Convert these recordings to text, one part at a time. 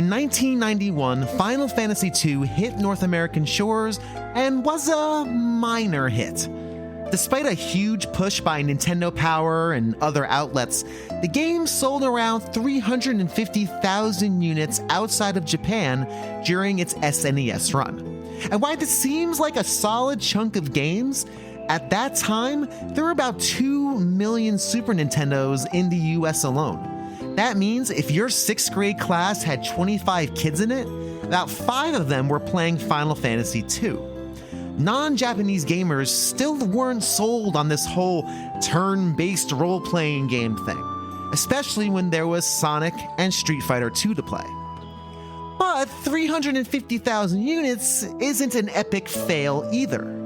In 1991, Final Fantasy II hit North American shores and was a minor hit. Despite a huge push by Nintendo Power and other outlets, the game sold around 350,000 units outside of Japan during its SNES run. And while this seems like a solid chunk of games, at that time, there were about 2 million Super Nintendos in the US alone. That means if your 6th grade class had 25 kids in it, about 5 of them were playing Final Fantasy II. Non-Japanese gamers still weren't sold on this whole turn-based role-playing game thing, especially when there was Sonic and Street Fighter II to play. But 350,000 units isn't an epic fail either.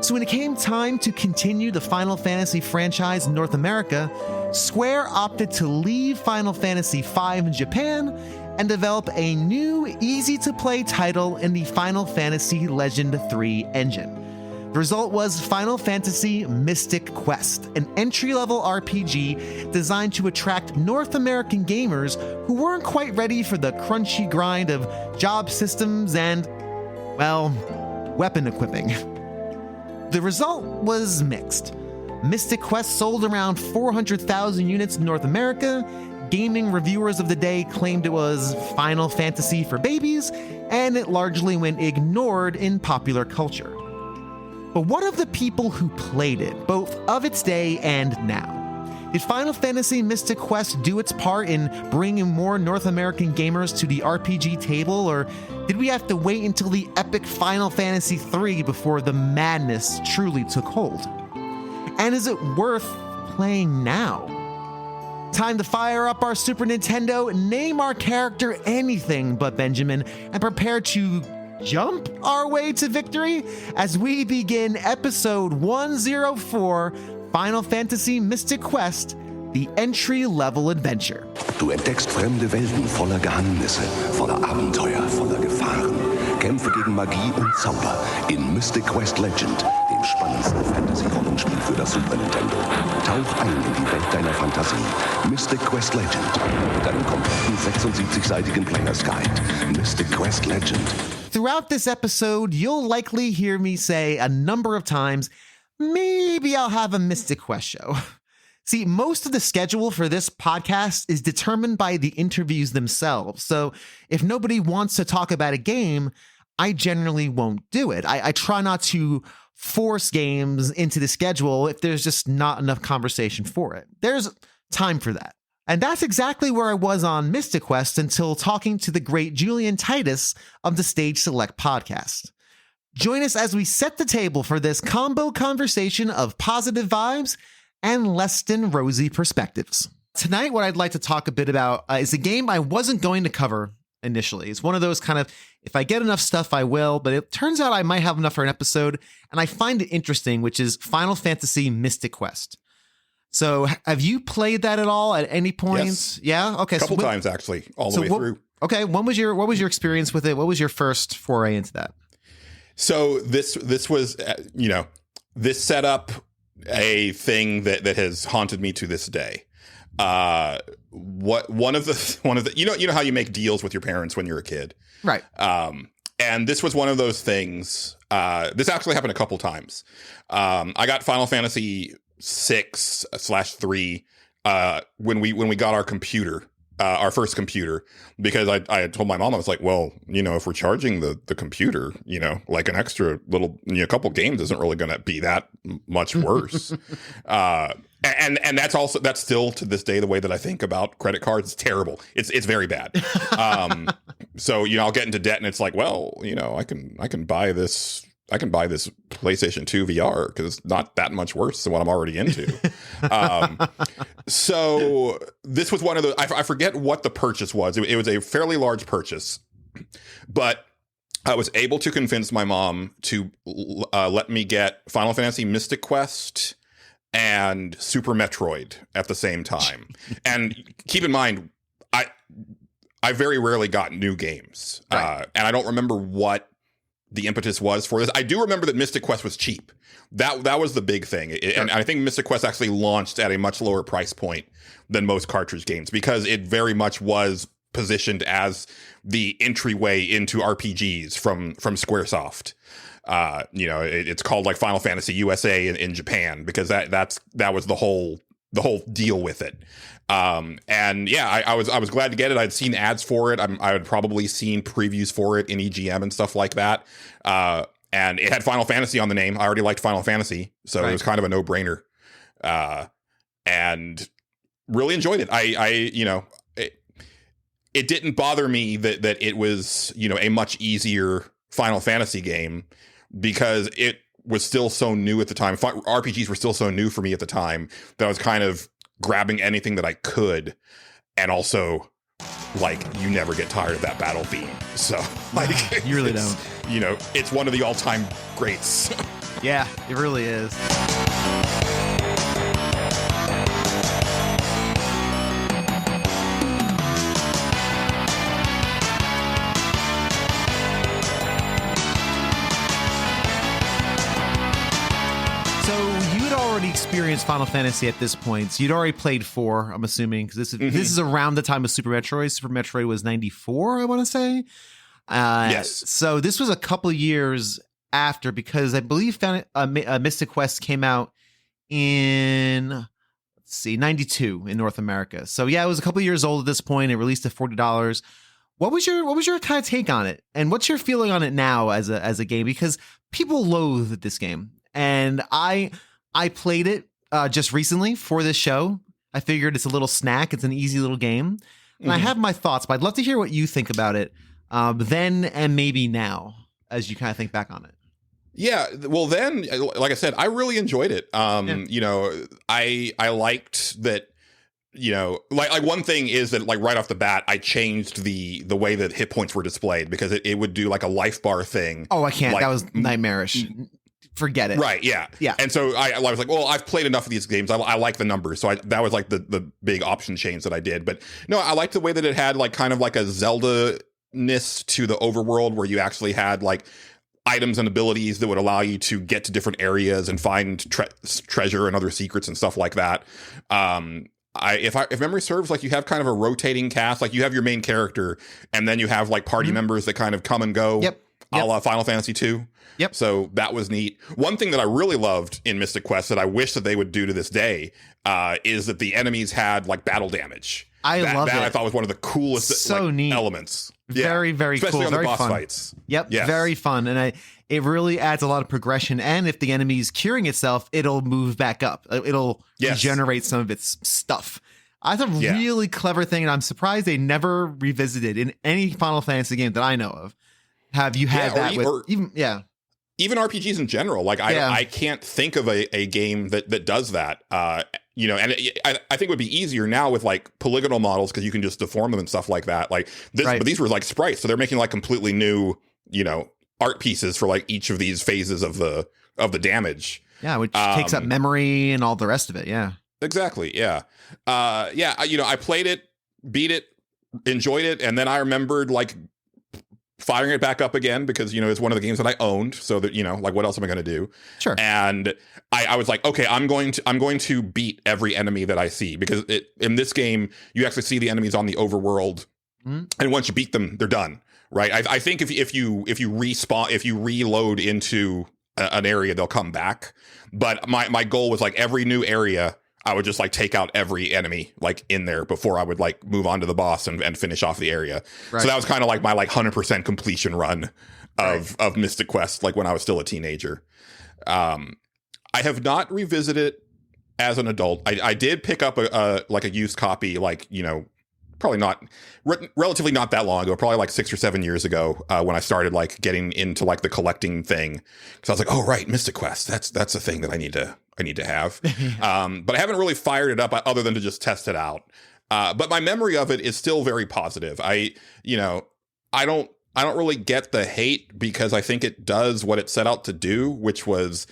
So when it came time to continue the Final Fantasy franchise in North America, Square opted to leave Final Fantasy V in Japan and develop a new, easy-to-play title in the Final Fantasy Legend III engine. The result was Final Fantasy Mystic Quest, an entry-level RPG designed to attract North American gamers who weren't quite ready for the crunchy grind of job systems and, well, weapon equipping. The result was mixed. Mystic Quest sold around 400,000 units in North America. Gaming reviewers of the day claimed it was Final Fantasy for babies, and it largely went ignored in popular culture. But what of the people who played it, both of its day and now? Did Final Fantasy Mystic Quest do its part in bringing more North American gamers to the RPG table, or did we have to wait until the epic Final Fantasy III before the madness truly took hold? And is it worth playing now? Time to fire up our Super Nintendo, name our character anything but Benjamin, and prepare to jump our way to victory as we begin episode 104, Final Fantasy Mystic Quest, the Entry-Level Adventure. Du entdeckst fremde Welten voller Geheimnisse, voller Abenteuer, voller Gefahren. Kämpfe gegen Magie und Zauber in Mystic Quest Legend, dem spannendsten Fantasy-Rollenspiel für das Super Nintendo. Tauch ein in die Welt deiner Fantasie. Mystic Quest Legend mit einem kompletten 76-seitigen Player's Guide. Mystic Quest Legend. Throughout this episode, you'll likely hear me say a number of times, maybe I'll have a Mystic Quest show. See, most of the schedule for this podcast is determined by the interviews themselves. So if nobody wants to talk about a game, I generally won't do it. I try not to force games into the schedule if there's just not enough conversation for it. There's time for that. And that's exactly where I was on Mystic Quest until talking to the great Julian Titus of the Stage Select podcast. Join us as we set the table for this combo conversation of positive vibes and less than rosy perspectives. Tonight, what I'd like to talk a bit about is a game I wasn't going to cover initially. It's one of those kind of, if I get enough stuff, I will, but it turns out I might have enough for an episode, and I find it interesting, which is Final Fantasy Mystic Quest. So have you played that at all at any point? Yes. Yeah? Okay. A couple times, actually, all the way through. Okay. What was your experience with it? What was your first foray into that? So this was, this set up a thing that has haunted me to this day. One of the you know how you make deals with your parents when you're a kid, right? And this was one of those things. This actually happened a couple times. I got Final Fantasy 6/3 when we got our computer. Our first computer, because I had told my mom, I was like, well, if we're charging the computer, like an extra little, couple games isn't really going to be that much worse. And that's still to this day, the way that I think about credit cards. It's terrible. It's very bad. So, I'll get into debt and it's like, well, I can buy this. I can buy this PlayStation 2 VR because it's not that much worse than what I'm already into. So this was one of those, I forget what the purchase was. It was a fairly large purchase, but I was able to convince my mom to let me get Final Fantasy Mystic Quest and Super Metroid at the same time. And keep in mind, I very rarely got new games. Right. And I don't remember what the impetus was for this. I do remember that Mystic Quest was cheap. That was the big thing. And I think Mystic Quest actually launched at a much lower price point than most cartridge games because it very much was positioned as the entryway into RPGs from Squaresoft. It's called like Final Fantasy USA in Japan because that was the whole deal with it. And yeah, I was glad to get it. I'd seen ads for it. I had probably seen previews for it in EGM and stuff like that. And it had Final Fantasy on the name. I already liked Final Fantasy, so It was kind of a no-brainer. And really enjoyed it. It didn't bother me that it was, a much easier Final Fantasy game because it was still so new at the time. RPGs were still so new for me at the time that I was kind of grabbing anything that I could. And also, like, you never get tired of that battle theme. So, like, you really don't. It's one of the all-time greats. Yeah, it really is. Experienced Final Fantasy at this point. So you'd already played 4, I'm assuming, because this is around the time of Super Metroid. Super Metroid was 94, I want to say. Yes. So this was a couple of years after, because I believe Mystic Quest came out in 92 in North America. So yeah, it was a couple of years old at this point. It released at $40. What was your kind of take on it, and what's your feeling on it now as a game? Because people loathe this game, and I played it just recently for this show. I figured it's a little snack. It's an easy little game. And I have my thoughts, but I'd love to hear what you think about it then and maybe now as you kind of think back on it. Yeah, well then, like I said, I really enjoyed it. I liked that, like one thing is that like right off the bat, I changed the way that hit points were displayed because it would do like a life bar thing. Oh, I can't. Like, that was nightmarish. Forget it. Right. Yeah. Yeah. And so I was like, well, I've played enough of these games. I like the numbers. So that was like the big option change that I did. But no, I liked the way that it had like kind of like a Zelda-ness to the overworld where you actually had like items and abilities that would allow you to get to different areas and find treasure and other secrets and stuff like that. If memory serves, like you have kind of a rotating cast, like you have your main character and then you have like party members that kind of come and go. Yep. A la Final Fantasy 2. Yep. So that was neat. One thing that I really loved in Mystic Quest that I wish that they would do to this day is that the enemies had like battle damage. I love it. That I thought was one of the coolest neat elements. Very, very Especially cool. on Very the boss fun. fights. Yep. Yes. Very fun. And it really adds a lot of progression. And if the enemy's curing itself, it'll move back up. It'll regenerate some of its stuff. That's a really clever thing. And I'm surprised they never revisited in any Final Fantasy game that I know of. Have you had that even RPGs in general? Like I can't think of a game that does that. And I think it would be easier now with like polygonal models because you can just deform them and stuff like that. Like this, but these were like sprites, so they're making like completely new, art pieces for like each of these phases of the damage. Yeah, which takes up memory and all the rest of it. Yeah, exactly. Yeah, I played it, beat it, enjoyed it, and then I remembered like firing it back up again because, it's one of the games that I owned. So that, like, what else am I going to do? Sure. And I was like, okay, I'm going to beat every enemy that I see because in this game, you actually see the enemies on the overworld. And once you beat them, they're done. Right. I think if you respawn, if you reload into an area, they'll come back. But my goal was like every new area, I would just like take out every enemy like in there before I would like move on to the boss and finish off the area. Right. So that was kind of like my like 100% completion run of Mystic Quest, like when I was still a teenager. I have not revisited it as an adult. I did pick up a used copy, like, probably not relatively not that long ago, probably like 6 or 7 years ago, when I started like getting into like the collecting thing. Cause I was like, oh right, Mystic Quest. That's a thing that I need to have. But I haven't really fired it up other than to just test it out. But my memory of it is still very positive. I don't really get the hate because I think it does what it set out to do, which was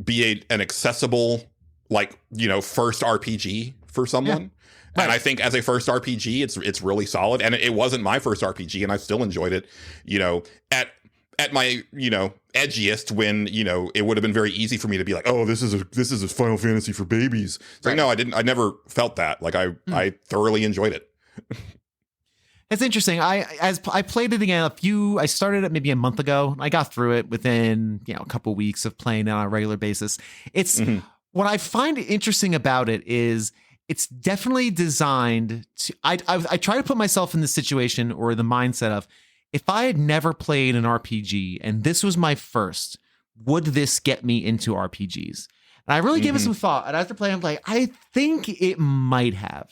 be an accessible, like, first RPG for someone. Yeah. Right. And I think as a first RPG, it's really solid. And it wasn't my first RPG, and I still enjoyed it, at my, edgiest when, it would have been very easy for me to be like, oh, this is a Final Fantasy for babies. It's like, no, I never felt that. Like I thoroughly enjoyed it. It's interesting. I played it again I started it maybe a month ago. I got through it within, a couple weeks of playing it on a regular basis. It's what I find interesting about it is it's definitely designed to, I try to put myself in the situation or the mindset of, if I had never played an RPG and this was my first, would this get me into RPGs? And I really gave it some thought. And after playing, I'm like, I think it might have.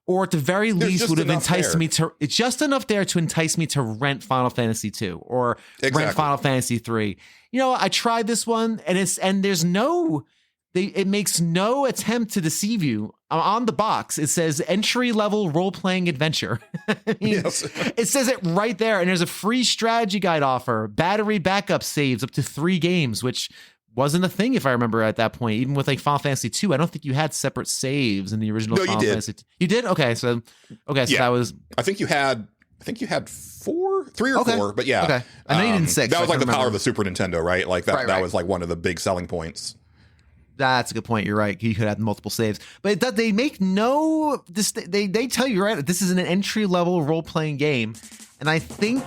Or at the very least would have enticed me to, it's just enough there to entice me to rent Final Fantasy 2 or rent Final Fantasy 3. I tried this one and it makes no attempt to deceive you. On the box, it says entry-level role-playing adventure. Yes. It says it right there. And there's a free strategy guide offer, battery backup saves up to 3 games, which wasn't a thing if I remember at that point. Even with like Final Fantasy 2, I don't think you had separate saves in the original Final Fantasy 2. You did? Okay, so that was... I think you had 3 or 4, but yeah. Okay. I know you didn't 6. That was like the power of the Super Nintendo, right? Like that, that was like one of the big selling points. That's a good point. You're right. You could have multiple saves, but they make they tell you, right, this is an entry level role playing game. And I think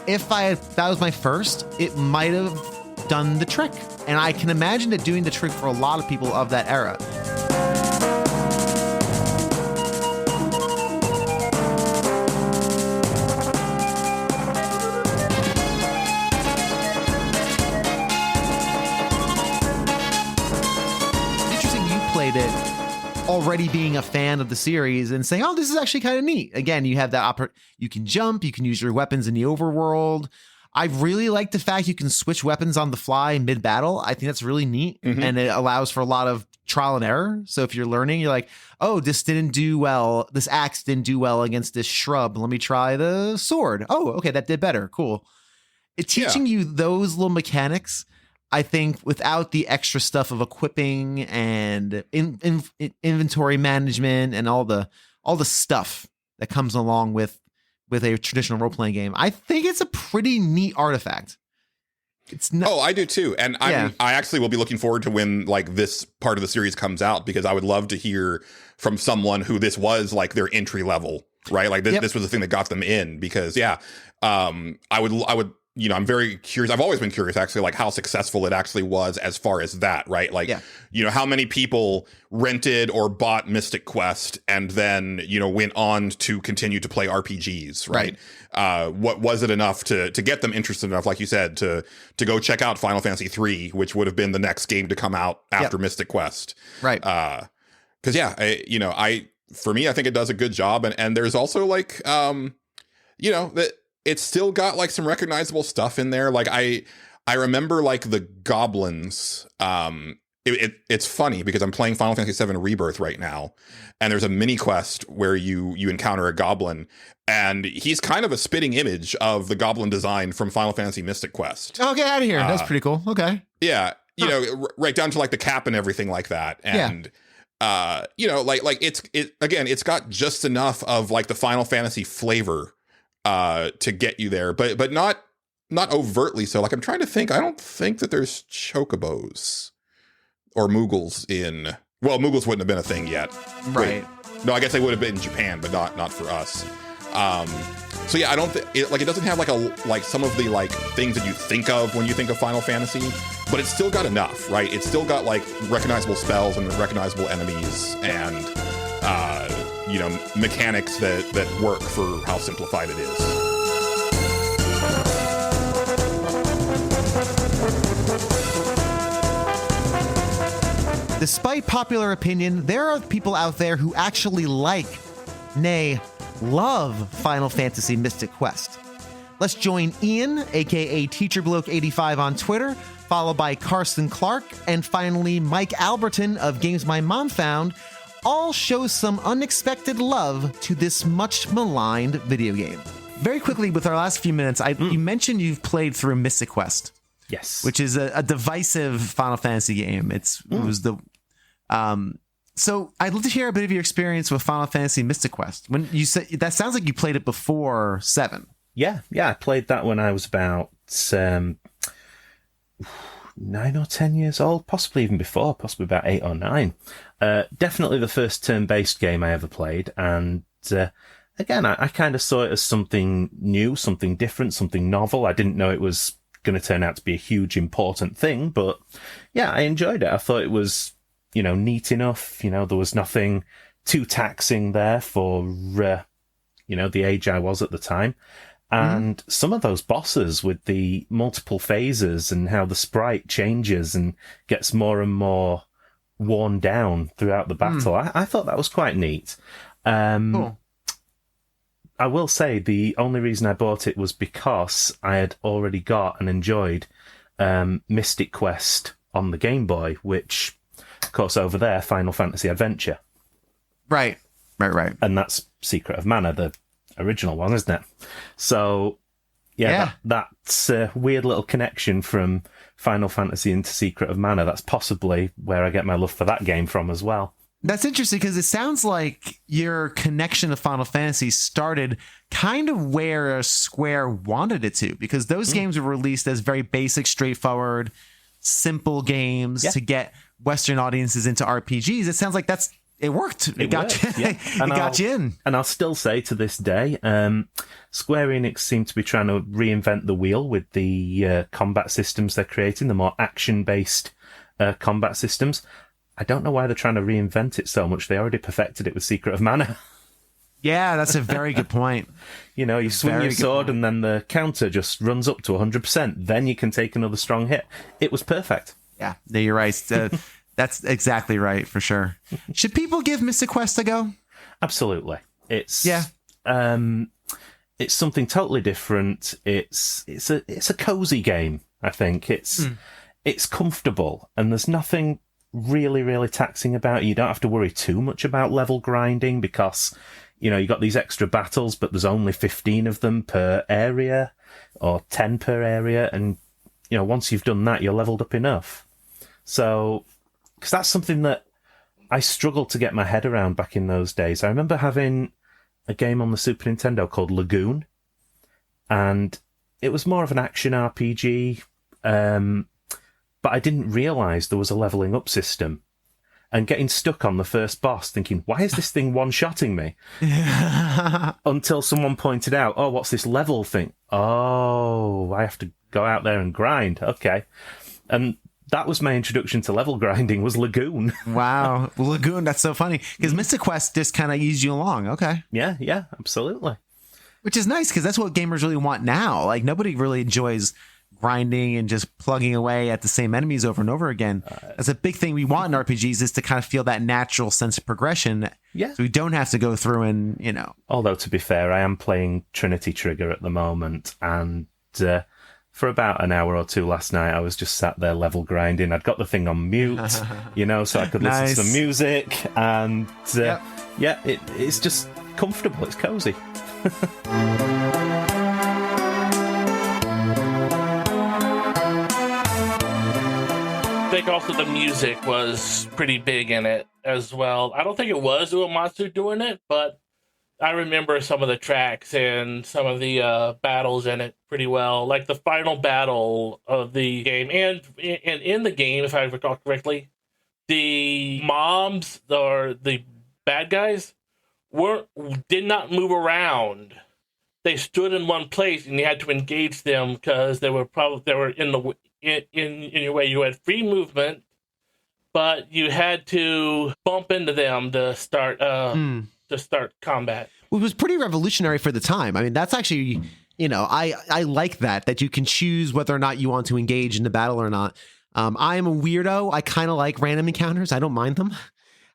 if that was my first, it might have done the trick. And I can imagine it doing the trick for a lot of people of that era. It already being a fan of the series and saying, oh, this is actually kind of neat. Again, you have that you can jump, you can use your weapons in the overworld. I really like the fact you can switch weapons on the fly mid-battle. I think that's really neat, and it allows for a lot of trial and error. So if you're learning, you're like, oh, this didn't do well. This axe didn't do well against this shrub. Let me try the sword. Oh, okay, that did better. Cool. It's teaching you those little mechanics. I think without the extra stuff of equipping and inventory management and all the stuff that comes along with a traditional role playing game, I think it's a pretty neat artifact. It's not. Oh, I do too, and I actually will be looking forward to when like this part of the series comes out, because I would love to hear from someone who this was like their entry level, right? Like this was the thing that got them in, because I would. I'm very curious. I've always been curious, actually, like how successful it actually was as far as that, right? Like, how many people rented or bought Mystic Quest and then, went on to continue to play RPGs, right? What was it enough to get them interested enough, like you said, to go check out Final Fantasy 3, which would have been the next game to come out after Mystic Quest, right? Because for me, I think it does a good job, and there's also like, that. It's still got like some recognizable stuff in there. Like I remember like the goblins. It's funny because I'm playing Final Fantasy VII Rebirth right now, and there's a mini quest where you encounter a goblin, and he's kind of a spitting image of the goblin design from Final Fantasy Mystic Quest. Oh, get out of here! That's pretty cool. Okay. Yeah, right down to like the cap and everything like that, and. It's got just enough of like the Final Fantasy flavor to get you there, but not overtly so. Like I'm trying to think. I don't think that there's chocobos or Moogles in. Well, Moogles wouldn't have been a thing yet, right? Wait, no, I guess they would have been in Japan, but not for us. So yeah, I don't think it doesn't have like some of the like things that you think of when you think of Final Fantasy, but it's still got enough, right? It's still got like recognizable spells and recognizable enemies and mechanics that work for how simplified it is. Despite popular opinion, there are people out there who actually like, nay, love Final Fantasy Mystic Quest. Let's join Ian, aka TeacherBloke85 on Twitter, followed by Carson Clark, and finally Mike Albertin of Games My Mom Found, all show some unexpected love to this much maligned video game. Very quickly, with our last few minutes, you mentioned you've played through Mystic Quest. Yes. Which is a divisive Final Fantasy game. It was the... So I'd love to hear a bit of your experience with Final Fantasy Mystic Quest. When you said that sounds like you played it before 7. Yeah, I played that when I was about 9 or 10 years old, possibly even before, possibly about 8 or 9. Definitely the first turn-based game I ever played, and again, I kind of saw it as something new, something different, something novel. I didn't know it was going to turn out to be a huge, important thing, but yeah, I enjoyed it. I thought it was, neat enough. There was nothing too taxing there for, the age I was at the time. And some of those bosses with the multiple phases and how the sprite changes and gets more and more worn down throughout the battle, I thought that was quite neat. Cool. I will say the only reason I bought it was because I had already got and enjoyed Mystic Quest on the Game Boy, which, of course, over there, Final Fantasy Adventure. Right. And that's Secret of Mana, the original one, isn't it? So, that's a weird little connection from Final Fantasy into Secret of Mana. That's possibly where I get my love for that game from as well. That's interesting because it sounds like your connection to Final Fantasy started kind of where Square wanted it to, because those games were released as very basic, straightforward, simple games to get Western audiences into RPGs. It sounds like it worked. It got you. Yeah. It got you in. And I'll still say to this day, Square Enix seem to be trying to reinvent the wheel with the combat systems they're creating, the more action-based combat systems. I don't know why they're trying to reinvent it so much. They already perfected it with Secret of Mana. Yeah, that's a very good point. You swing your sword and then the counter just runs up to 100%. Then you can take another strong hit. It was perfect. Yeah, you're right. That's exactly right, for sure. Should people give Mystic Quest a go? Absolutely. It's something totally different. It's a cozy game, I think. It's comfortable, and there's nothing really, really taxing about it. You don't have to worry too much about level grinding because, you got these extra battles, but there's only 15 of them per area or 10 per area. And, once you've done that, you're leveled up enough. So, because that's something that I struggled to get my head around back in those days. I remember having a game on the Super Nintendo called Lagoon, and it was more of an action RPG, but I didn't realise there was a levelling up system. And getting stuck on the first boss thinking, why is this thing one-shotting me? Until someone pointed out, oh, what's this level thing? Oh, I have to go out there and grind. Okay. And that was my introduction to level grinding, was Lagoon. Wow. Lagoon, that's so funny. Because Mystic Quest just kind of eased you along. Okay. Yeah, absolutely. Which is nice, because that's what gamers really want now. Like, nobody really enjoys grinding and just plugging away at the same enemies over and over again. That's a big thing we want in RPGs, is to kind of feel that natural sense of progression. Yeah. So we don't have to go through and, Although, to be fair, I am playing Trinity Trigger at the moment, and for about an hour or two last night, I was just sat there level grinding. I'd got the thing on mute, so I could listen to some music, and it's just comfortable. It's cozy. I think also the music was pretty big in it as well. I don't think it was Uematsu doing it, but I remember some of the tracks and some of the battles in it pretty well. Like the final battle of the game, and in the game, if I recall correctly, the mobs or the bad guys did not move around. They stood in one place, and you had to engage them because they were in your way. You had free movement, but you had to bump into them to start combat. It was pretty revolutionary for the time. I mean, that's actually, I like that you can choose whether or not you want to engage in the battle or not. I am a weirdo. I kind of like random encounters. I don't mind them.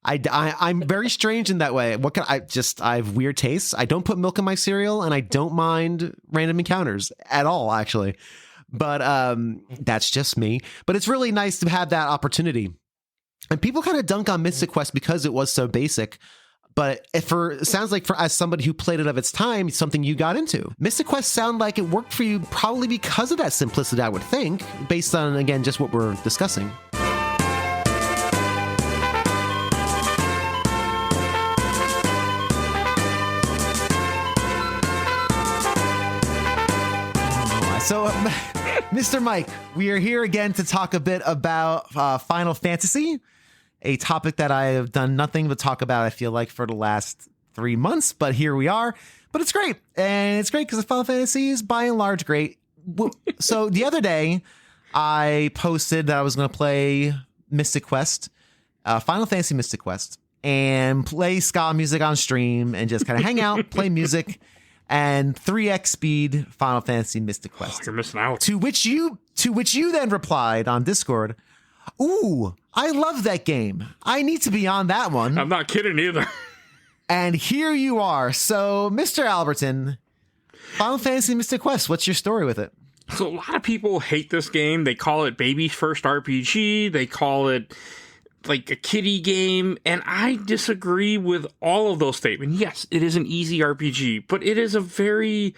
I'm very strange in that way. I have weird tastes. I don't put milk in my cereal, and I don't mind random encounters at all, actually. But that's just me. But it's really nice to have that opportunity. And people kind of dunk on Mystic Quest because it was so basic. But it sounds like as somebody who played it of its time, it's something you got into. Mystic Quest sound like it worked for you probably because of that simplicity, I would think, based on, again, just what we're discussing. So, Mr. Mike, we are here again to talk a bit about Final Fantasy, a topic that I have done nothing but talk about, I feel like, for the last 3 months, but here we are. But it's great. And it's great because Final Fantasy is by and large great. So the other day, I posted that I was going to play Mystic Quest, Final Fantasy Mystic Quest, and play ska music on stream and just kind of hang out, play music, and 3x speed Final Fantasy Mystic Quest. You're missing out. To which you then replied on Discord, "Ooh, I love that game. I need to be on that one." I'm not kidding either. And here you are. So, Mr. Albertin, Final Fantasy Mystic Quest, what's your story with it? So a lot of people hate this game. They call it baby's first RPG. They call it like a kiddie game. And I disagree with all of those statements. Yes, it is an easy RPG, but it is a very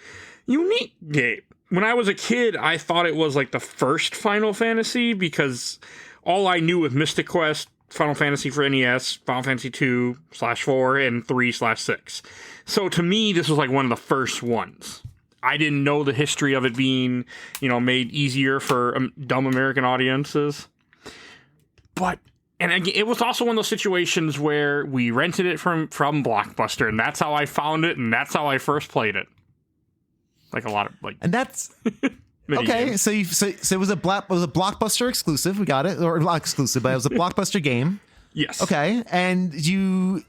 unique game. When I was a kid, I thought it was like the first Final Fantasy because all I knew with Mystic Quest, Final Fantasy for NES, Final Fantasy 2/4, and 3/6. So to me, this was like one of the first ones. I didn't know the history of it being, made easier for dumb American audiences. But, and again, it was also one of those situations where we rented it from Blockbuster, and that's how I found it, and that's how I first played it. Like a lot of, and that's... Okay, games. so it was a Blockbuster exclusive. We got it, or not exclusive, but it was a Blockbuster game. Yes. Okay, and you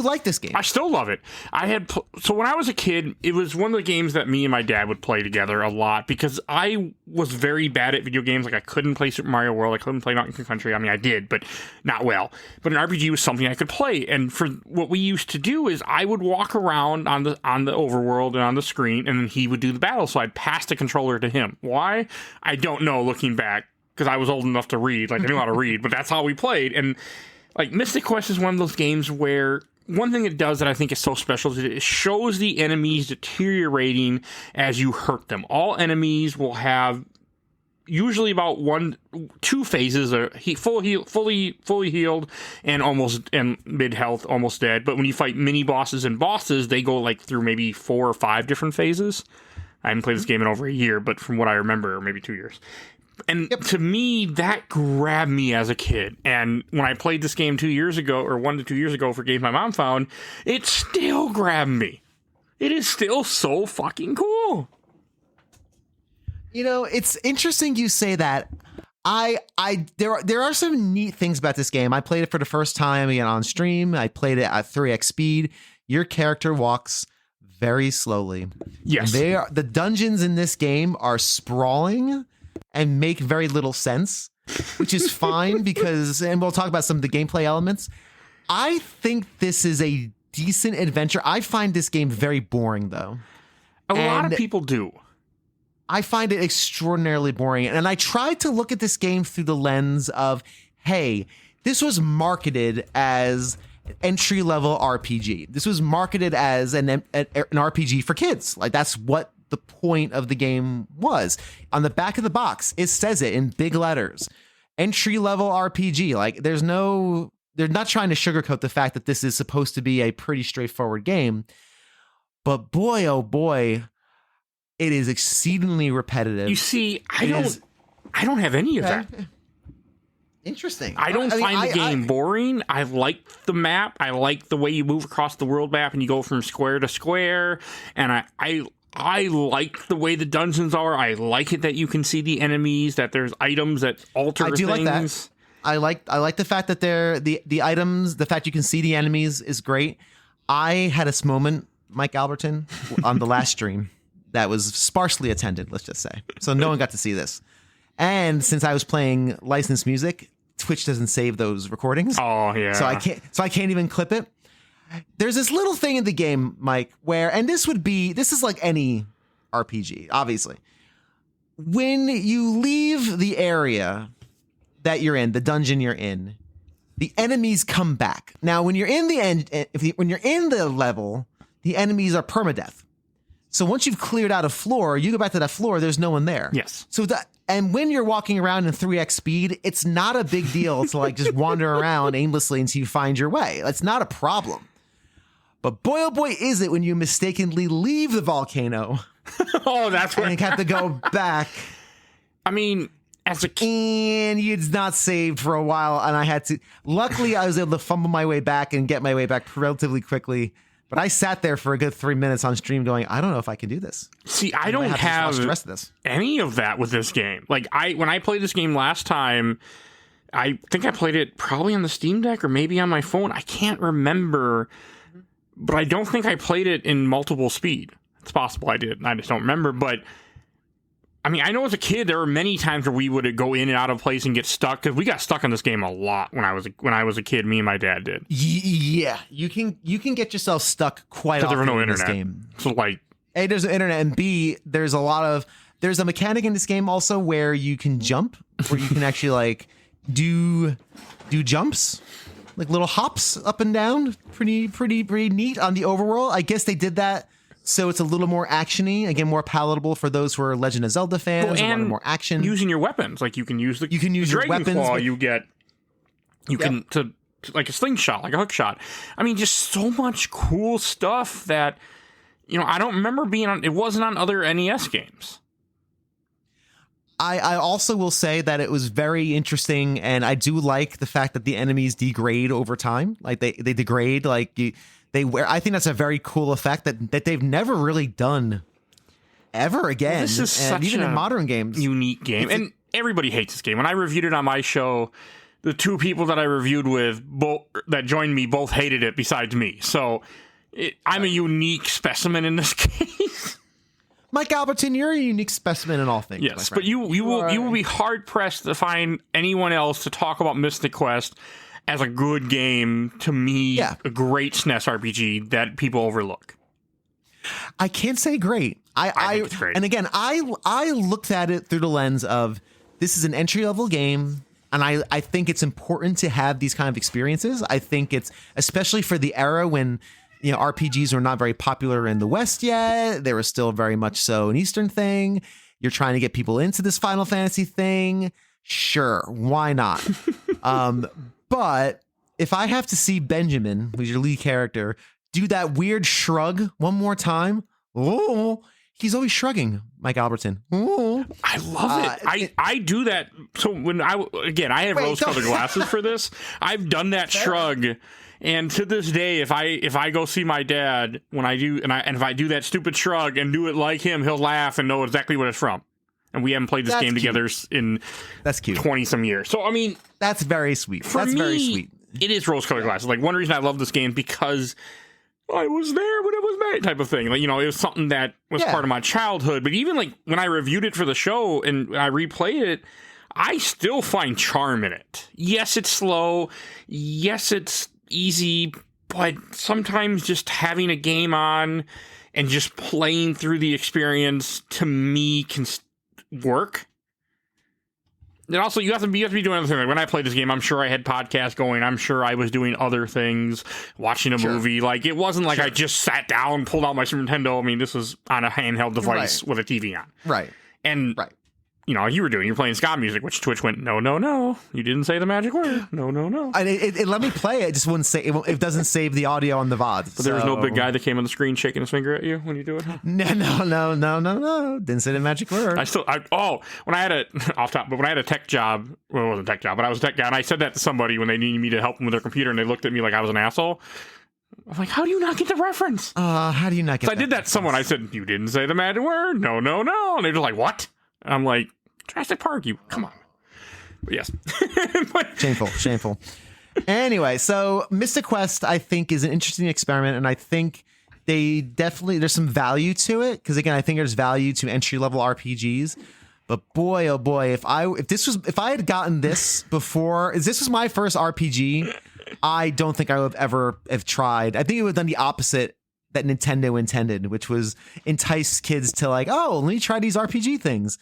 like this game. I still love it. So when I was a kid, it was one of the games that me and my dad would play together a lot because I was very bad at video games. Like I couldn't play Super Mario World. I couldn't play Donkey Country. I mean, I did, but not well. But an RPG was something I could play. And for what we used to do is I would walk around on the overworld and on the screen, and then he would do the battle. So I'd pass the controller to him. Why? I don't know. Looking back, because I was old enough to read. Like I knew how to read, but that's how we played. And like Mystic Quest is one of those games where one thing it does that I think is so special is it shows the enemies deteriorating as you hurt them. All enemies will have usually about 1-2 phases: fully healed and mid health, almost dead. But when you fight mini bosses and bosses, they go like through maybe 4 or 5 different phases. I haven't played this game in over a year, but from what I remember, maybe 2 years. And to me, that grabbed me as a kid. And when I played this game 2 years ago, or 1 to 2 years ago for games my mom found, it still grabbed me. It is still so fucking cool. It's interesting you say that. There are some neat things about this game. I played it for the first time again on stream. I played it at 3x speed. Your character walks very slowly. Yes. The dungeons in this game are sprawling and make very little sense, which is fine because, and we'll talk about some of the gameplay elements. I think this is a decent adventure. I find this game very boring, though. A lot of people do. I find it extraordinarily boring. And I tried to look at this game through the lens of, hey, this was marketed as entry-level RPG. This was marketed as an RPG for kids. Like, that's what the point of the game was. On the back of the box, it says it in big letters. Entry-level RPG. Like, they're not trying to sugarcoat the fact that this is supposed to be a pretty straightforward game. But boy, oh boy, it is exceedingly repetitive. You see, I don't have any of that. Interesting. I don't find the game boring. I like the map. I like the way you move across the world map and you go from square to square. And I like the way the dungeons are. I like it that you can see the enemies, that there's items that alter things. Like that. I like the fact that the items, the fact you can see the enemies is great. I had this moment, Mike Albertin, on the last stream that was sparsely attended, let's just say. So no one got to see this. And since I was playing licensed music, Twitch doesn't save those recordings. Oh yeah. So I can't even clip it. There's this little thing in the game, Mike, where, and this is like any RPG, obviously. When you leave the area that you're in, the dungeon you're in, the enemies come back. Now, when you're in when you're in the level, the enemies are permadeath. So once you've cleared out a floor, you go back to that floor, there's no one there. Yes. And when you're walking around in 3x speed, it's not a big deal to like just wander around aimlessly until you find your way. That's not a problem. But boy, oh boy, is it when you mistakenly leave the volcano. Oh, that's right. And you have to go back. I mean, as a kid. And it's not saved for a while. And I had to, luckily I was able to fumble my way back and get my way back relatively quickly. But I sat there for a good 3 minutes on stream going, I don't know if I can do this. See, I don't have the rest of this. any of that with this game. Like, when I played this game last time, I think I played it probably on the Steam Deck or maybe on my phone. I can't remember, but I don't think I played it in multiple speed. It's possible I did. I just don't remember. But I mean, I know as a kid there were many times where we would go in and out of place and get stuck, because we got stuck in this game a lot when I was a kid. Me and my dad did. Yeah, you can get yourself stuck quite often. There was no in internet. This game. So like, A, there's no internet, and B, there's a mechanic in this game also where you can jump, where you can actually like do jumps, like little hops up and down. Pretty neat on the overworld. I guess they did that so it's a little more actiony, again, more palatable for those who are Legend of Zelda fans and wanted more action. Using your weapons, like you can use your your weapons. Claw, you can to like a slingshot, like a hook shot. I mean, just so much cool stuff that, you know, I don't remember being on. It wasn't on other NES games. I also will say that it was very interesting, and I do like the fact that the enemies degrade over time. Like they degrade, like I think that's a very cool effect that they've never really done ever again. This is such even in modern games, unique game, and everybody hates this game. When I reviewed it on my show, the two people that I reviewed with that joined me both hated it besides me. So I'm a unique specimen in this case. Mike Albertin, you're a unique specimen in all things. Yes, but you will be hard pressed to find anyone else to talk about Mystic Quest as a good game. To me, a great SNES RPG that people overlook. I can't say great. I think it's great. And again, I looked at it through the lens of this is an entry level game. And I think it's important to have these kind of experiences. I think it's especially for the era when, you know, RPGs were not very popular in the West yet. They were still very much so an Eastern thing. You're trying to get people into this Final Fantasy thing. Sure, why not? But if I have to see Benjamin, who's your lead character, do that weird shrug one more time, he's always shrugging, Mike Albertin. I love it. I do that. So when I have rose-colored glasses for this. I've done that shrug. And to this day, if I go see my dad when I do, and if I do that stupid shrug and do it like him, he'll laugh and know exactly what it's from. And we haven't played this game together in 20-some years. So I mean, that's very sweet. Very sweet. It is rose-colored glasses. Like, one reason I love this game because I was there when it was made, type of thing. Like, you know, it was something that was part of my childhood. But even like when I reviewed it for the show and I replayed it, I still find charm in it. Yes, it's slow. Yes, it's easy, but sometimes just having a game on and just playing through the experience, to me, can work. And also, you have to be doing other things. Like when I played this game, I'm sure I had podcasts going. I'm sure I was doing other things, watching a movie. Like, it wasn't like I just sat down, pulled out my Super Nintendo. I mean, this was on a handheld device with a TV on. Right. And you know, you're playing ska music, which Twitch went, no, you didn't say the magic word. No. And it let me play it. It just wouldn't say it doesn't save the audio on the VOD. But there was no big guy that came on the screen shaking his finger at you when you do it. No. Didn't say the magic word. When I had a tech job, well, it wasn't a tech job, but I was a tech guy, and I said that to somebody when they needed me to help them with their computer, and they looked at me like I was an asshole. I'm like, how do you not get the reference? How do you not get? So I did that to someone. I said, you didn't say the magic word. No. And they're just like, what? And I'm like, Jurassic Park, you come on. But yes. Shameful. Anyway, so Mystic Quest, I think, is an interesting experiment, and I think there's some value to it, because again, I think there's value to entry level RPGs. But boy, oh boy, if I had gotten this before, this was my first RPG, I don't think I would ever have tried. I think it would have done the opposite that Nintendo intended, which was entice kids to like, oh, let me try these RPG things.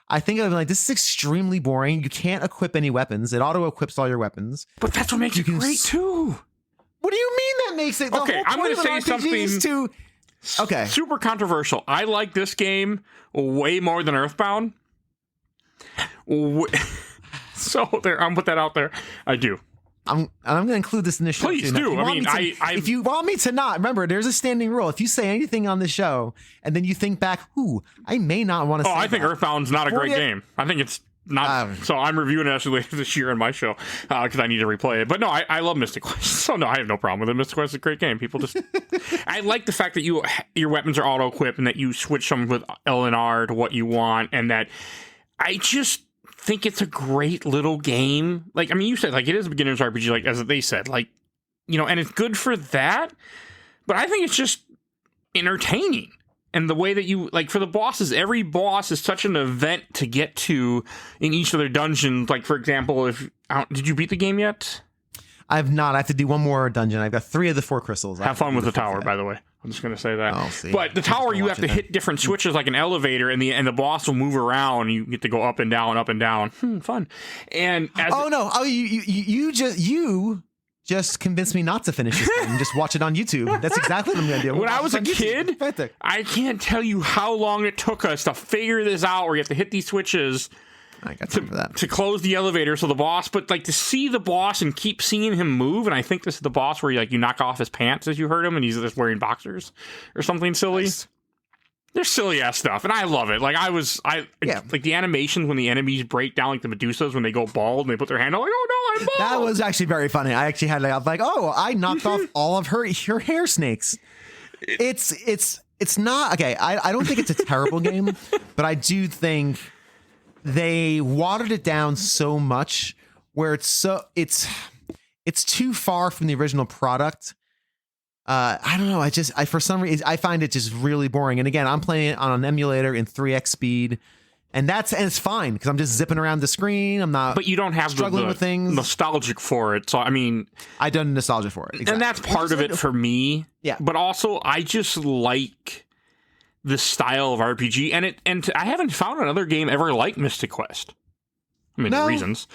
I think I'd be like, this is extremely boring. You can't equip any weapons. It auto-equips all your weapons. But that's what makes it great, too. What do you mean that makes it? Okay, I'm going to say something super controversial. I like this game way more than Earthbound. So there, I'm put that out there. I do. I'm going to include this in the show. Please do. If you want me to not, remember, there's a standing rule. If you say anything on the show and then you think back, I may not want to say I think Earthbound's not a great game. I think it's So I'm reviewing it actually later this year on my show because I need to replay it. But no, I love Mystic Quest. So no, I have no problem with it. Mystic Quest is a great game. People just, I like the fact that your weapons are auto equipped and that you switch them with L and R to what you want, and that I just think it's a great little game. Like, I mean, you said like it is a beginner's RPG, like as they said, like, you know, and it's good for that. But I think it's just entertaining. And the way that you, like, for the bosses, every boss is such an event to get to in each of their dungeons. Like, for example, did you beat the game yet? I have not. I have to do one more dungeon. I've got 3 of the 4 crystals. Have fun with the tower, by the way. I'm just going to say that. Oh, see. But the tower, you have to hit different switches like an elevator, and the boss will move around, and you get to go up and down, up and down. Fun. And you just convinced me not to finish this game and just watch it on YouTube. That's exactly what I'm going to do. When I was a kid, I can't tell you how long it took us to figure this out where you have to hit these switches I got time for that. to close the elevator so the boss, but like to see the boss and keep seeing him move, and I think this is the boss where you knock off his pants as you hurt him and he's just wearing boxers or something silly. Nice. They're silly ass stuff, and I love it. Like like the animations when the enemies break down, like the Medusas when they go bald and they put their hand out, like, oh no, I'm bald. That was actually very funny. I actually had I knocked off all of her hair snakes. It's not okay. I don't think it's a terrible game, but I do think they watered it down so much where it's too far from the original product. I don't know. For some reason, I find it just really boring. And again, I'm playing it on an emulator in 3x speed, and it's fine because I'm just zipping around the screen. I'm not. But you don't have struggling with things. Nostalgic for it. So I mean, I done nostalgia for it, exactly. And that's part of it for me. Yeah. But also, I just like the style of RPG, and I haven't found another game ever like Mystic Quest. I mean, no. Reasons.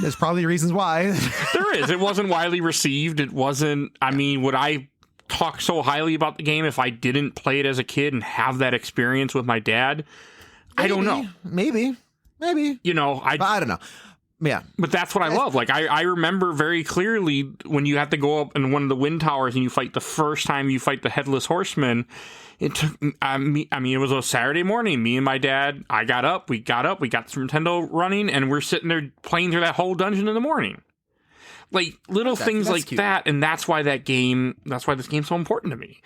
There's probably reasons why. There is. It wasn't widely received. It wasn't. I mean, would I talk so highly about the game if I didn't play it as a kid and have that experience with my dad? Maybe, I don't know. Maybe. You know, I don't know. Yeah. But that's what I love. Like, I remember very clearly when you have to go up in one of the wind towers and you fight the first time you fight the Headless Horseman. It took it was a Saturday morning. Me and my dad, we got up, we got the Nintendo running, and we're sitting there playing through that whole dungeon in the morning. Like, little things like cute. That, and that's why this game's so important to me.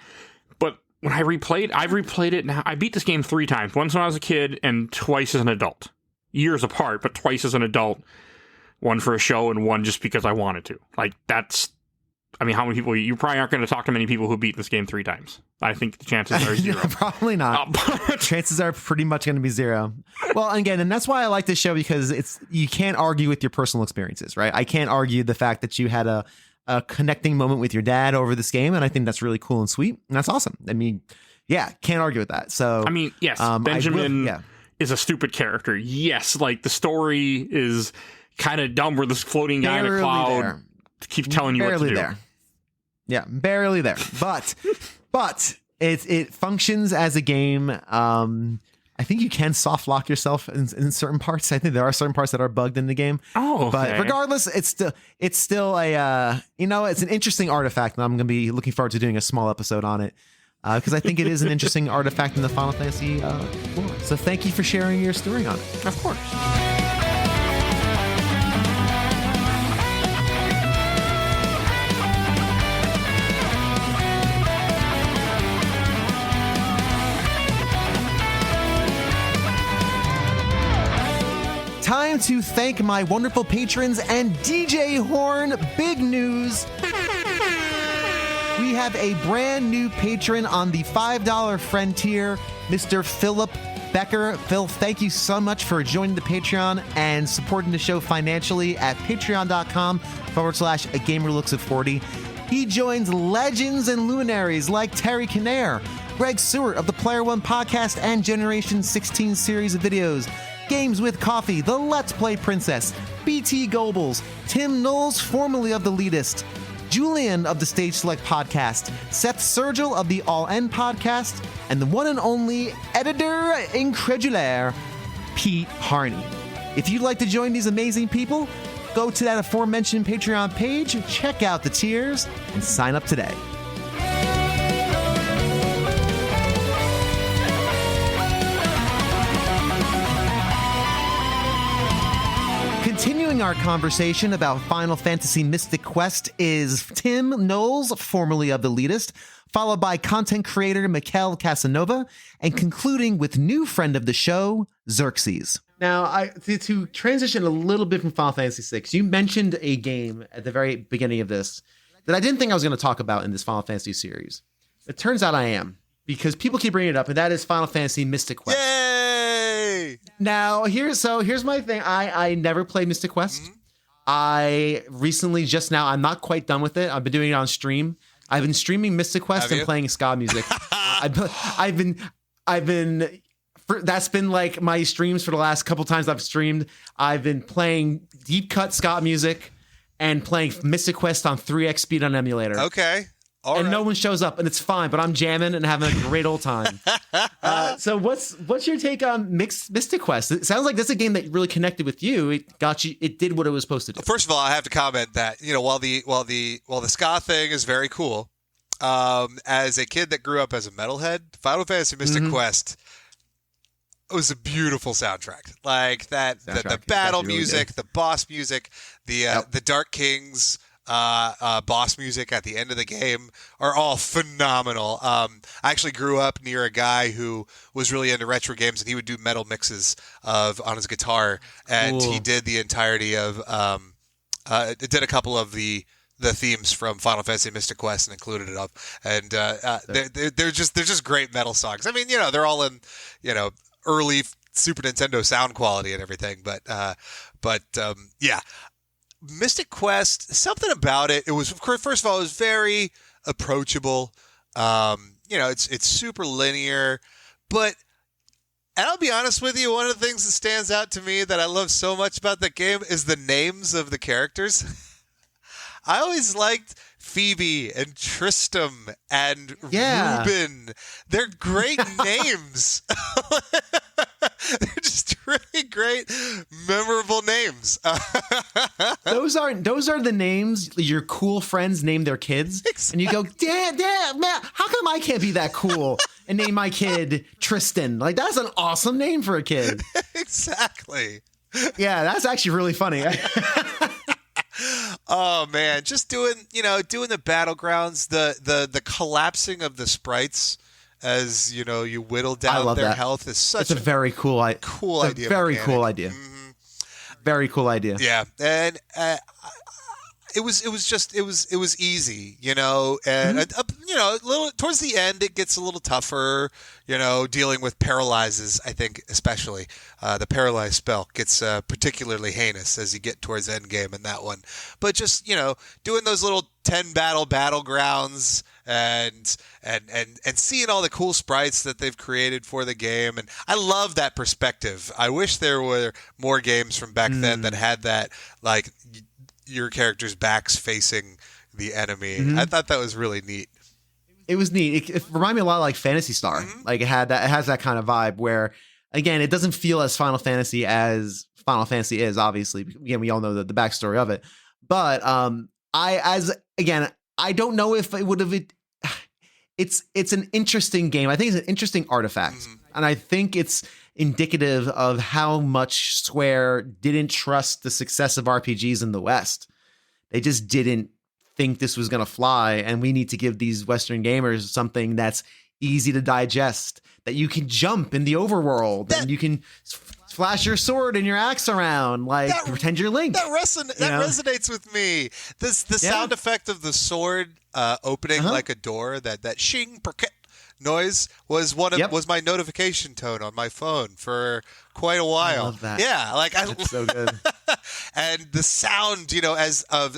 But when I've replayed it now. I beat this game 3 times. Once when I was a kid, and twice as an adult. Years apart, but twice as an adult. One for a show, and one just because I wanted to. Like, that's... I mean, how many people... You probably aren't going to talk to many people who beat this game 3 times. I think the chances are 0. Probably not. Chances are pretty much going to be 0. Well, again, and that's why I like this show, because you can't argue with your personal experiences, right? I can't argue the fact that you had a connecting moment with your dad over this game, and I think that's really cool and sweet, and that's awesome. I mean, yeah, can't argue with that. So, I mean, yes, Benjamin is a stupid character. Yes, like the story is kind of dumb where this floating guy in a cloud keeps telling you what to do. There. Yeah, barely there. But it functions as a game. I think you can soft lock yourself in certain parts. I think there are certain parts that are bugged in the game. Oh, okay. But regardless, it's still a it's an interesting artifact, and I'm going to be looking forward to doing a small episode on it because I think it is an interesting artifact in the Final Fantasy lore. So thank you for sharing your story on it. Of course. Time to thank my wonderful patrons and DJ Horn. Big news. We have a brand new patron on the $5 friend tier, Mr. Philip Becker. Phil, thank you so much for joining the Patreon and supporting the show financially at patreon.com/agamerlooks40. He joins legends and luminaries like Terry Kinnair, Greg Sewart of the Player One podcast and Generation 16 series of videos, Games with Coffee, The Let's Play Princess, BT Goebbels, Tim Knowles, formerly of The Leadist, Julian of the Stage Select podcast, Seth Sergel of the All End podcast, and the one and only editor incredulaire, Pete Harney. If you'd like to join these amazing people, go to that aforementioned Patreon page, check out the tiers, and sign up today. Continuing our conversation about Final Fantasy Mystic Quest is Tim Knowles, formerly of The Elitist, followed by content creator Mekel Kasanova, and concluding with new friend of the show, Xerxes. Now, to transition a little bit from Final Fantasy VI, you mentioned a game at the very beginning of this that I didn't think I was going to talk about in this Final Fantasy series. It turns out I am, because people keep bringing it up, and that is Final Fantasy Mystic Quest. Yay! Now, here's my thing. I never played Mystic Quest. Mm-hmm. I recently, just now, I'm not quite done with it. I've been doing it on stream. I've been streaming Mystic Quest and playing ska music. I've been that's been like my streams for the last couple times I've streamed. I've been playing deep cut ska music and playing Mystic Quest on 3x speed on emulator. Okay. All and right. No one shows up, and it's fine, but I'm jamming and having a great old time. So what's your take on Mystic Quest? It sounds like this is a game that really connected with you. It got you. It did what it was supposed to do. First of all, I have to comment that, while the ska thing is very cool, as a kid that grew up as a metalhead, Final Fantasy Mystic Quest was a beautiful soundtrack. Like that, the battle music, really the boss music, the Dark Kings boss music at the end of the game are all phenomenal. I actually grew up near a guy who was really into retro games, and he would do metal mixes on his guitar, and he did the entirety of did a couple of the themes from Final Fantasy Mystic Quest and included it up, and they're just great metal songs. I mean, they're all in early Super Nintendo sound quality and everything, but yeah. Mystic Quest, something about it. It was, first of all, it was very approachable. It's super linear, and I'll be honest with you, one of the things that stands out to me that I love so much about the game is the names of the characters. I always liked Phoebe and Tristram and Ruben. They're great names. They're just really great, memorable names. Those are the names your cool friends name their kids. Exactly. And you go, Dad, man, how come I can't be that cool and name my kid Tristan? Like, that's an awesome name for a kid. Exactly. Yeah, that's actually really funny. Oh man, just doing the battlegrounds, the collapsing of the sprites as you whittle down their health is such a very cool idea. Very cool idea. Mm-hmm. Very cool idea. Yeah, and it was easy, and a little towards the end it gets a little tougher, dealing with paralyzes. I think especially the paralyze spell gets particularly heinous as you get towards end game in that one. But just doing those little 10 battlegrounds and seeing all the cool sprites that they've created for the game, and I love that perspective. I wish there were more games from back then that had that, like your character's backs facing the enemy. I thought that was really neat. It was neat. It reminded me a lot of like Phantasy Star. Like it has that kind of vibe where, again, it doesn't feel as Final Fantasy as Final Fantasy is. Obviously, again, we all know the backstory of it. But I don't know if it would have. It's an interesting game. I think it's an interesting artifact, and I think it's indicative of how much Square didn't trust the success of RPGs in the West. They just didn't think this was going to fly, and we need to give these Western gamers something that's easy to digest, that you can jump in the overworld, and you can flash your sword and your axe around, like pretend you're Link. That resonates with me. The sound effect of the sword opening like a door, that shing perket noise was was my notification tone on my phone for quite a while. I love that. Yeah, that's so good. And the sound, as of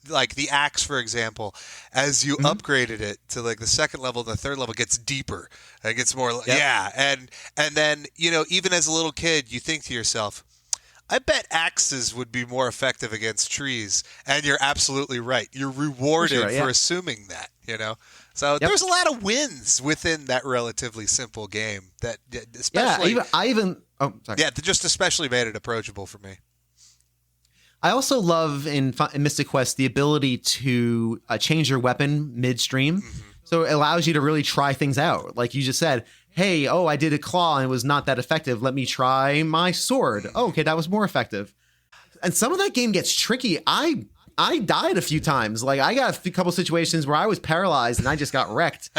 like the axe, for example, as you upgraded it to like the second level, the third level gets deeper. It gets more. Yep. Yeah, and then even as a little kid, you think to yourself, I bet axes would be more effective against trees, and you're absolutely right. You're rewarded for assuming that, So there's a lot of wins within that relatively simple game that especially just especially made it approachable for me. I also love in Mystic Quest the ability to change your weapon midstream. So it allows you to really try things out. Like you just said, hey, I did a claw and it was not that effective. Let me try my sword. Oh, okay, that was more effective. And some of that game gets tricky. I died a few times. Like I got a couple situations where I was paralyzed and I just got wrecked.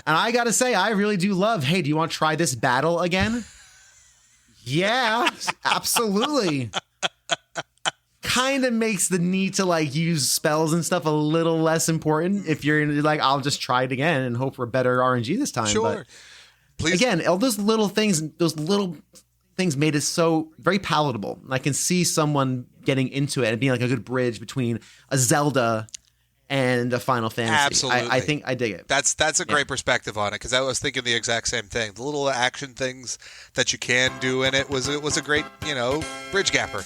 And I got to say, I really do love, hey, do you want to try this battle again? Yeah, absolutely. Kind of makes the need to like use spells and stuff a little less important if you're like, I'll just try it again and hope for better RNG this time. Sure. But Please. again, all those little things made it so very palatable. I can see someone getting into it and being like a good bridge between a Zelda and a Final Fantasy. Absolutely. I think I dig it. That's a great perspective on it, because I was thinking the exact same thing. The little action things that you can do in it was a great, bridge gapper.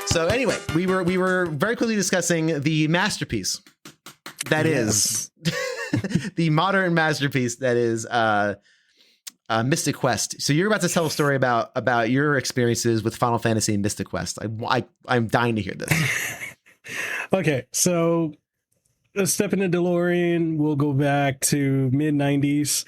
So anyway, we were very quickly discussing the masterpiece that is the modern masterpiece that is Mystic Quest. So you're about to tell a story about your experiences with Final Fantasy and Mystic Quest. I'm dying to hear this. Okay, so let's step into DeLorean. We'll go back to mid-90s.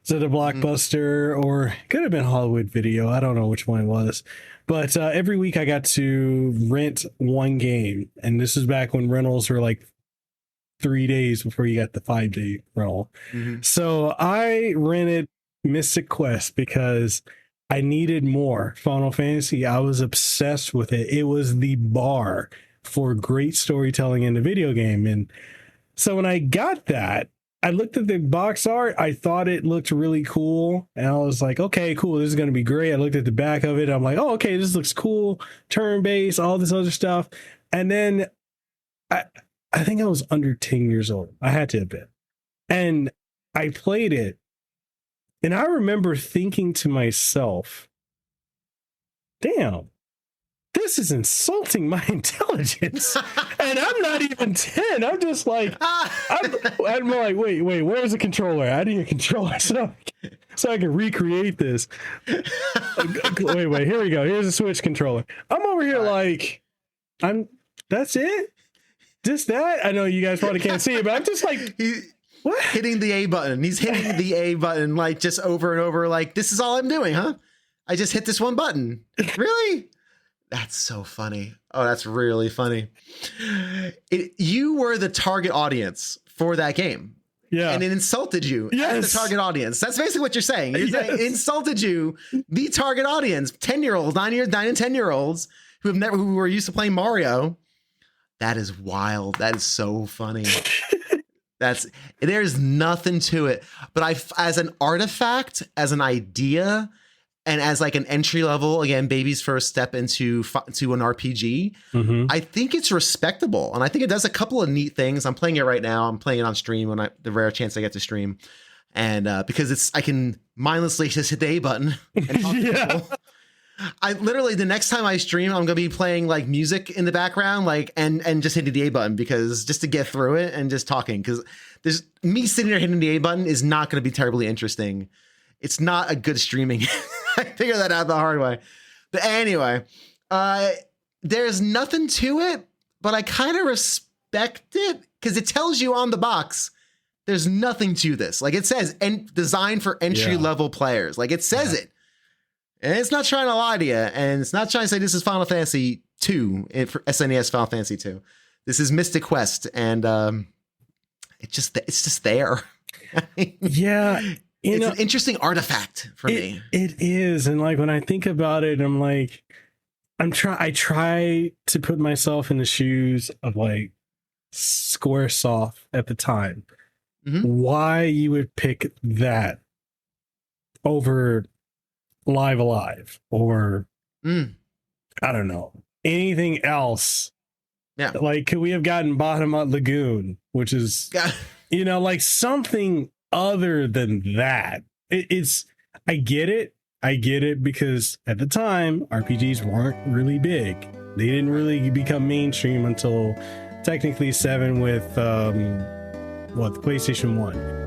So the Blockbuster, or it could have been Hollywood Video. I don't know which one it was. But every week I got to rent one game. And this is back when rentals were like 3 days before you got the 5-day rental. Mm-hmm. So I rented Mystic Quest because I needed more Final Fantasy. I was obsessed with it. It was the bar for great storytelling in the video game. And so when I got that, I looked at the box art. I thought it looked really cool. And I was like, okay, cool. This is going to be great. I looked at the back of it. I'm like, oh, okay, this looks cool. Turn-based, all this other stuff. And then I think I was under 10 years old. I had to have been. And I played it. And I remember thinking to myself, damn, this is insulting my intelligence. And I'm not even 10. I'm just like, I'm like, wait, where's the controller? I need a controller so I can recreate this. Wait, here we go. Here's a Switch controller. I'm over here like, that's it? Just that? I know you guys probably can't see it, but I'm just like, what? Hitting the A button. He's hitting the A button like just over and over. Like, this is all I'm doing, huh? I just hit this one button. Really? That's so funny. Oh, that's really funny. You were the target audience for that game. Yeah. And it insulted you as the target audience. That's basically what you're saying. You're saying it insulted you, the target audience, 10-year-olds, 9 and 10-year-olds who were used to playing Mario. That is wild. That is so funny. There's nothing to it. But as an artifact, as an idea, and as like an entry level, again, baby's first step into an RPG, I think it's respectable. And I think it does a couple of neat things. I'm playing it right now. I'm playing it on stream when the rare chance I get to stream. And because I can mindlessly just hit the A button and talk to people. I literally, the next time I stream, I'm going to be playing like music in the background, like, and just hitting the A button because just to get through it and just talking. Because there's me sitting there hitting the A button is not going to be terribly interesting. It's not a good streaming. I figured that out the hard way. But anyway, there's nothing to it, but I kind of respect it because it tells you on the box, there's nothing to this. Like it says, designed for entry level players. Like it says it. And it's not trying to lie to you. And it's not trying to say this is Final Fantasy 2 for SNES Final Fantasy 2. This is Mystic Quest. And it's just there. Yeah. It's an interesting artifact for me. It is. And like when I think about it, I'm like, I try to put myself in the shoes of like Squaresoft at the time. Why you would pick that over Live Alive or I don't know, anything else. Yeah. Like, could we have gotten Bottom Up Lagoon, which is, like something other than that? I get it because at the time RPGs weren't really big. They didn't really become mainstream until technically 7 with the PlayStation 1.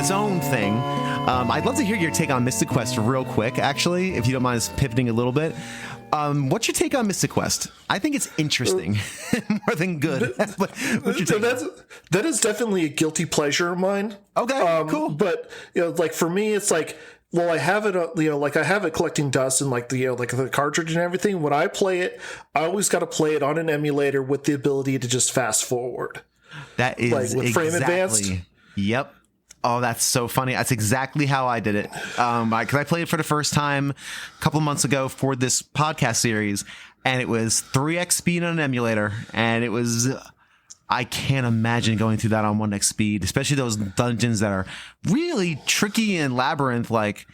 its own thing. I'd love to hear your take on Mystic Quest real quick, actually, if you don't mind us pivoting a little bit. What's your take on Mystic Quest? I think it's interesting more than good. What's your take? That is definitely a guilty pleasure of mine. Okay, cool. But like for me, it's like, well, I have it. Like I have it collecting dust and like the like the cartridge and everything. When I play it, I always got to play it on an emulator with the ability to just fast forward. That is like with frame advanced. Yep. Oh, that's so funny. That's exactly how I did it. Because I played it for the first time a couple months ago for this podcast series, and it was 3x speed on an emulator, and it was. I can't imagine going through that on 1x speed, especially those dungeons that are really tricky and labyrinth-like.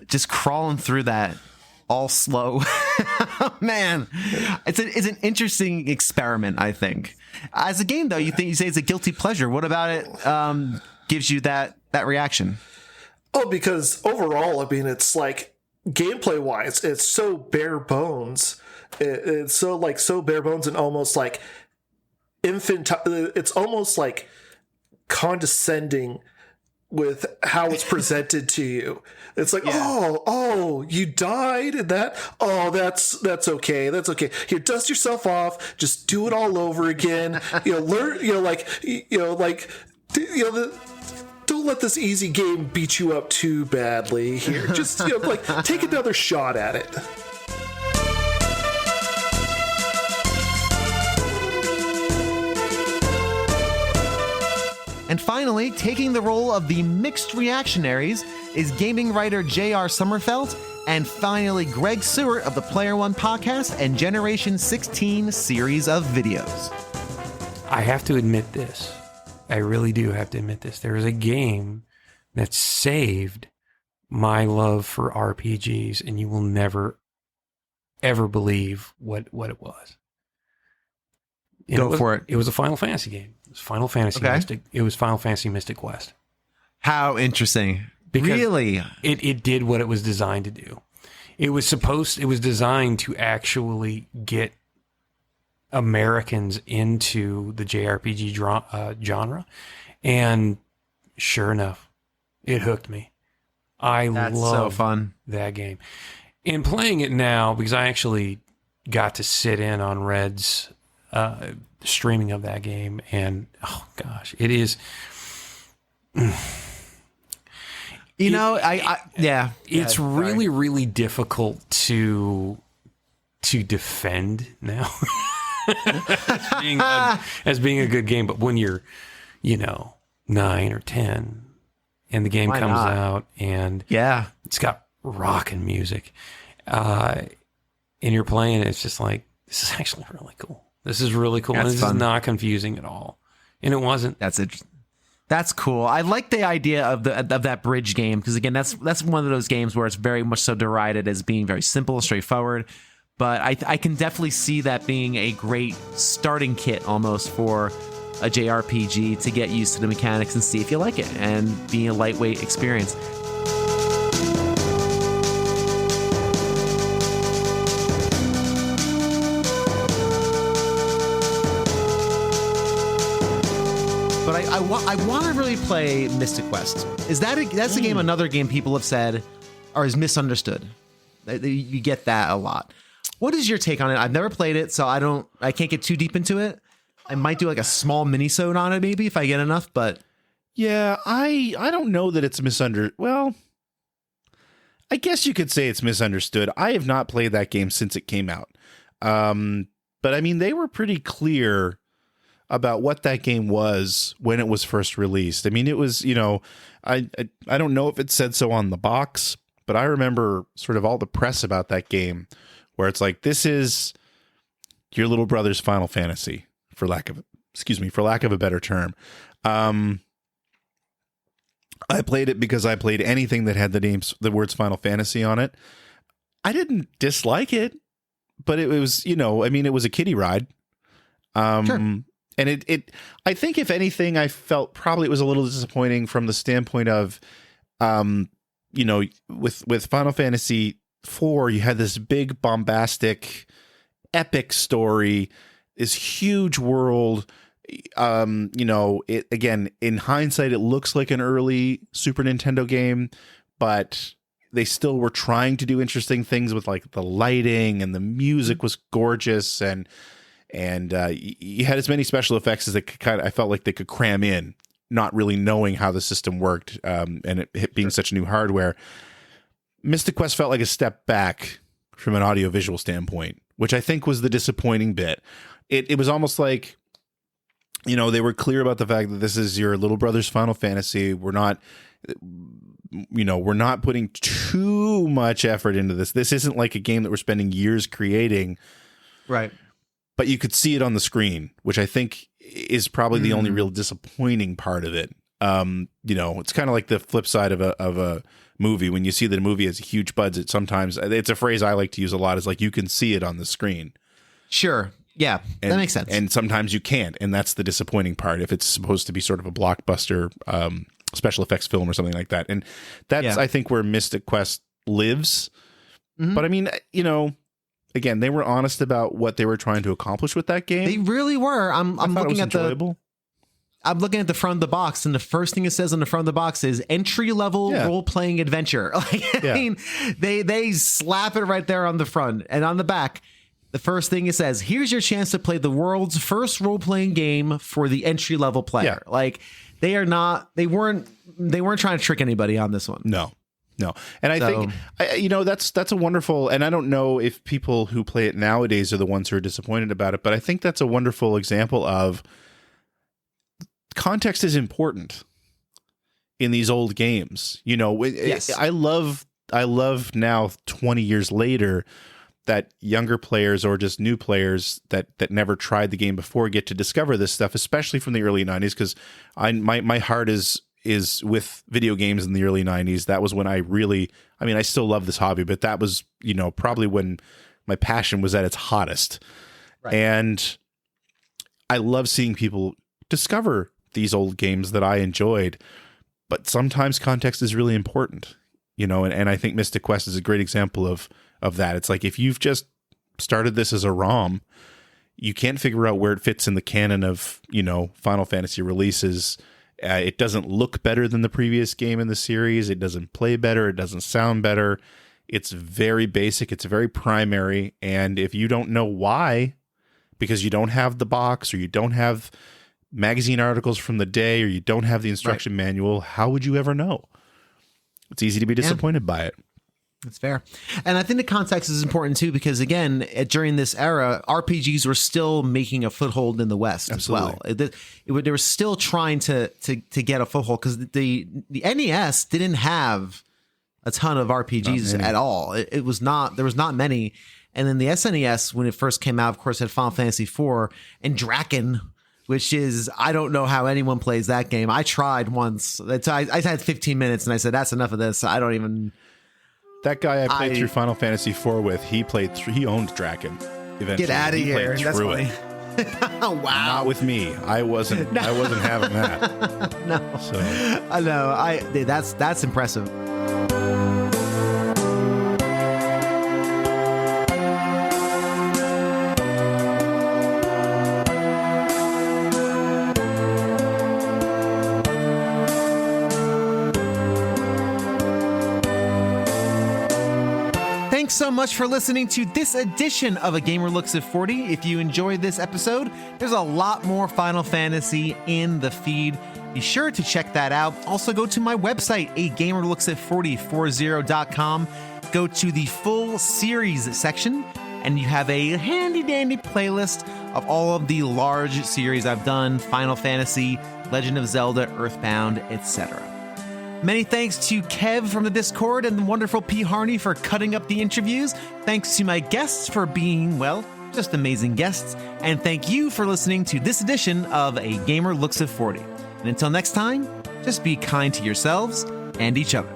Just crawling through that all slow. Man, it's an interesting experiment, I think. As a game, though, you say it's a guilty pleasure. What about it gives you that reaction? Oh, because overall, I mean, it's like gameplay-wise, it's so bare bones. It's so bare bones and almost like it's almost like condescending with how it's presented to you. It's like, oh, you died in that? Oh, that's okay. That's okay. Here, dust yourself off. Just do it all over again. Learn, don't let this easy game beat you up too badly here. Just, take another shot at it. And finally, taking the role of the mixed reactionaries is gaming writer J.R. Sommerfeldt, and finally Greg Sewart of the Player One podcast and Generation 16 series of videos. I have to admit this. I really do have to admit this. There is a game that saved my love for RPGs, and you will never, ever believe what it was. Go for it. It was a Final Fantasy game. It was Final Fantasy Mystic. It was Final Fantasy Mystic Quest. How interesting! Because really, it did what it was designed to do. It was designed to actually get Americans into the JRPG genre, and sure enough, it hooked me. That's so fun. That game. In playing it now, because I actually got to sit in on Red's streaming of that game, and oh gosh, it is. It's really, really difficult to defend now as being a good game. But when you're, 9 or 10, and the game comes out, and it's got rockin' music, and you're playing it, it's just like, this is actually really cool. This is really cool. And this is not confusing at all. And it wasn't. That's it. That's cool. I like the idea of that bridge game, because again, that's one of those games where it's very much so derided as being very simple, straightforward. But I can definitely see that being a great starting kit almost for a JRPG to get used to the mechanics and see if you like it, and being a lightweight experience. But I want to really play Mystic Quest. That's a game, another game people have said is misunderstood. You get that a lot. What is your take on it? I've never played it, so I can't get too deep into it. I might do like a small mini-sode on it maybe if I get enough, but yeah, I don't know that it's misunderstood. Well, I guess you could say it's misunderstood. I have not played that game since it came out. But I mean, they were pretty clear about what that game was when it was first released. I mean, it was, I don't know if it said so on the box, but I remember sort of all the press about that game where it's like, this is your little brother's Final Fantasy, for lack of a better term. I played it because I played anything that had the words Final Fantasy on it. I didn't dislike it, but it was, it was a kiddie ride. Sure. And it, I think if anything, I felt probably it was a little disappointing from the standpoint of, with Final Fantasy IV, you had this big bombastic epic story, this huge world, You know, it again, in hindsight, it looks like an early Super Nintendo game, but they still were trying to do interesting things with like the lighting, and the music was gorgeous, and you had as many special effects as they could I felt like they could cram in, not really knowing how the system worked, and it being such new hardware. Mystic Quest felt like a step back from an audiovisual standpoint, which I think was the disappointing bit. It was almost like, you know, they were clear about the fact that this is your little brother's Final Fantasy. We're not putting too much effort into this. This isn't like a game that we're spending years creating. Right. But you could see it on the screen, which I think is probably the only real disappointing part of it. You know, it's kind of like the flip side of a movie. When you see that a movie has a huge budget, sometimes it's a phrase I like to use a lot, is like, you can see it on the screen. Sure. Yeah, that makes sense. And sometimes you can't, and that's the disappointing part if it's supposed to be sort of a blockbuster special effects film or something like that. And that's, I think, where Mystic Quest lives. But I mean, you know, again, they were honest about what they were trying to accomplish with that game. They really were. I'm looking at enjoyable. I'm looking at the front of the box, and the first thing it says on the front of the box is entry-level role-playing adventure. Like, I mean, they slap it right there on the front, and on the back, the first thing it says, here's your chance to play the world's first role-playing game for the entry-level player. Yeah. Like, they weren't trying to trick anybody on this one. No. And I think, you know, that's a wonderful, and I don't know if people who play it nowadays are the ones who are disappointed about it, but I think that's a wonderful example of context is important in these old games. You know, I love now 20 years later that younger players or just new players that never tried the game before get to discover this stuff, especially from the early 90s, because my heart is with video games in the early 90s. That was when I still love this hobby, but that was, you know, probably when my passion was at its hottest. Right. And I love seeing people discover these old games that I enjoyed, but sometimes context is really important, you know, and I think Mystic Quest is a great example of that. It's like, if you've just started this as a ROM, you can't figure out where it fits in the canon of, you know, Final Fantasy releases. It doesn't look better than the previous game in the series. It doesn't play better. It doesn't sound better. It's very basic. It's very primary. And if you don't know why, because you don't have the box, or you don't have magazine articles from the day, or you don't have the instruction manual, how would you ever know? It's easy to be disappointed by it. That's fair. And I think the context is important too, because again, during this era, RPGs were still making a foothold in the West. Absolutely. As well. They were still trying to get a foothold, because the NES didn't have a ton of RPGs at all. There was not many. And then the SNES, when it first came out, of course, had Final Fantasy IV and Draken, which is, I don't know how anyone plays that game. I tried once. I had 15 minutes and I said, that's enough of this. I don't even... That guy I played through Final Fantasy IV with, he owned Draken. Eventually. Get out of here! That's funny. Oh, wow! Not with me. I wasn't having that. No. So I know. That's impressive. Thanks so much for listening to this edition of A Gamer Looks at 40. If you enjoyed this episode, there's a lot more Final Fantasy in the feed. Be sure to check that out. Also, go to my website, agamerlooksat4040.com. Go to the full series section, and you have a handy-dandy playlist of all of the large series I've done: Final Fantasy, Legend of Zelda, Earthbound, etc. Many thanks to Kev from the Discord and the wonderful P. Harney for cutting up the interviews. Thanks to my guests for being, well, just amazing guests. And thank you for listening to this edition of A Gamer Looks at 40. And until next time, just be kind to yourselves and each other.